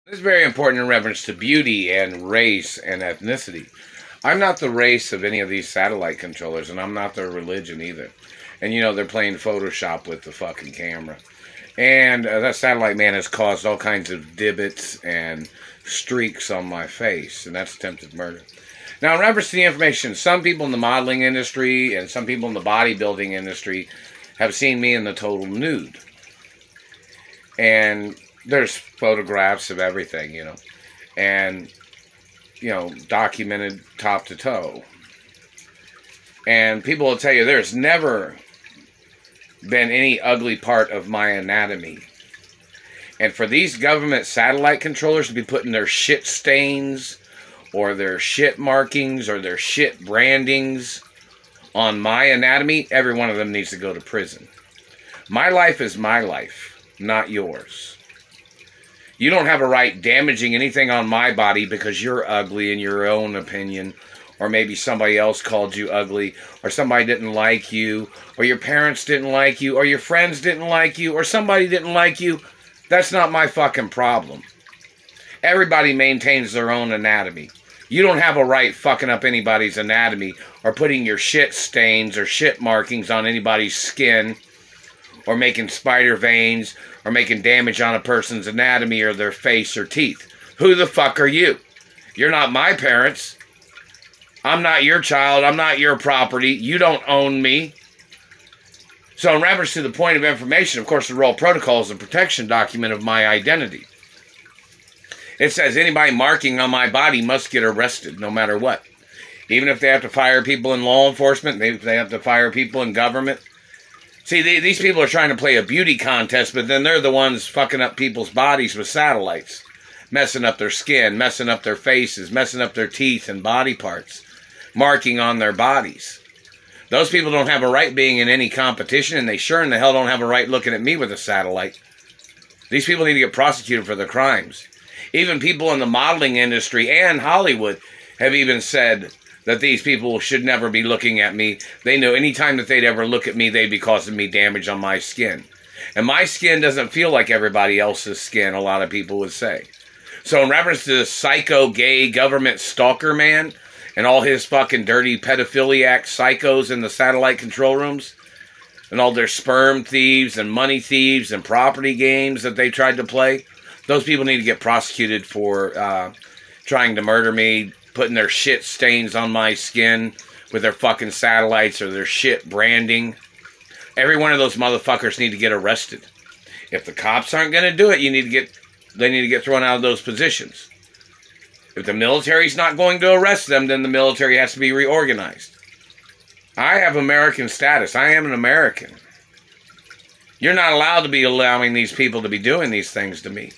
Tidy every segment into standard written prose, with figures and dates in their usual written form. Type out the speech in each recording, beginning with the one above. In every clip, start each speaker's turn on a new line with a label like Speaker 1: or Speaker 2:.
Speaker 1: This is very important in reference to beauty and race and ethnicity. I'm not the race of any of these satellite controllers, and I'm not their religion either. And you know, they're playing Photoshop with the fucking camera. And that satellite man has caused all kinds of divots and streaks on my face, and that's attempted murder. Now, in reference to the information, some people in the modeling industry and some people in the bodybuilding industry have seen me in the total nude. And there's photographs of everything, you know, and, you know, documented top to toe. And people will tell you there's never been any ugly part of my anatomy. And for these government satellite controllers to be putting their shit stains or their shit markings or their shit brandings on my anatomy, every one of them needs to go to prison. My life is my life, not yours. You don't have a right damaging anything on my body because you're ugly in your own opinion, or maybe somebody else called you ugly, or somebody didn't like you, or your parents didn't like you, or your friends didn't like you, or somebody didn't like you. That's not my fucking problem. Everybody maintains their own anatomy. You don't have a right fucking up anybody's anatomy or putting your shit stains or shit markings on anybody's skin, or making spider veins, or making damage on a person's anatomy or their face or teeth. Who the fuck are you? You're not my parents. I'm not your child. I'm not your property. You don't own me. So in reference to the point of information, of course, the Royal Protocol is a protection document of my identity. It says anybody marking on my body must get arrested, no matter what. Even if they have to fire people in law enforcement, if they have to fire people in government. See, these people are trying to play a beauty contest, but then they're the ones fucking up people's bodies with satellites. Messing up their skin, messing up their faces, messing up their teeth and body parts. Marking on their bodies. Those people don't have a right being in any competition, and they sure in the hell don't have a right looking at me with a satellite. These people need to get prosecuted for their crimes. Even people in the modeling industry and Hollywood have even said that these people should never be looking at me. They know any time that they'd ever look at me, they'd be causing me damage on my skin. And my skin doesn't feel like everybody else's skin, a lot of people would say. So in reference to the psycho, gay, government stalker man, and all his fucking dirty pedophiliac psychos in the satellite control rooms, and all their sperm thieves and money thieves and property games that they tried to play, those people need to get prosecuted for trying to murder me, putting their shit stains on my skin with their fucking satellites or their shit branding. Every one of those motherfuckers need to get arrested. If the cops aren't going to do it, they need to get thrown out of those positions. If the military's not going to arrest them, then the military has to be reorganized. I have American status. I am an American. You're not allowed to be allowing these people to be doing these things to me.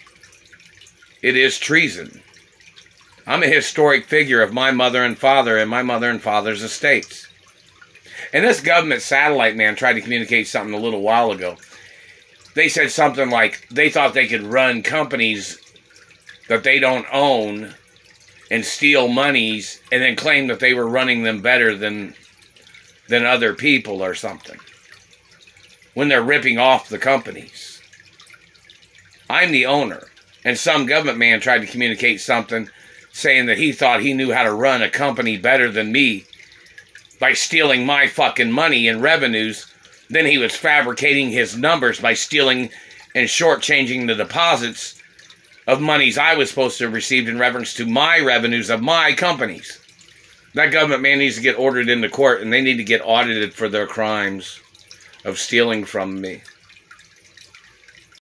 Speaker 1: It is treason. I'm a historic figure of my mother and father and my mother and father's estates. And this government satellite man tried to communicate something a little while ago. They said something like they thought they could run companies that they don't own and steal monies and then claim that they were running them better than other people or something, when they're ripping off the companies. I'm the owner. And some government man tried to communicate something saying that he thought he knew how to run a company better than me by stealing my fucking money and revenues. Then he was fabricating his numbers by stealing and shortchanging the deposits of monies I was supposed to have received in reference to my revenues of my companies. That government man needs to get ordered into court, and they need to get audited for their crimes of stealing from me.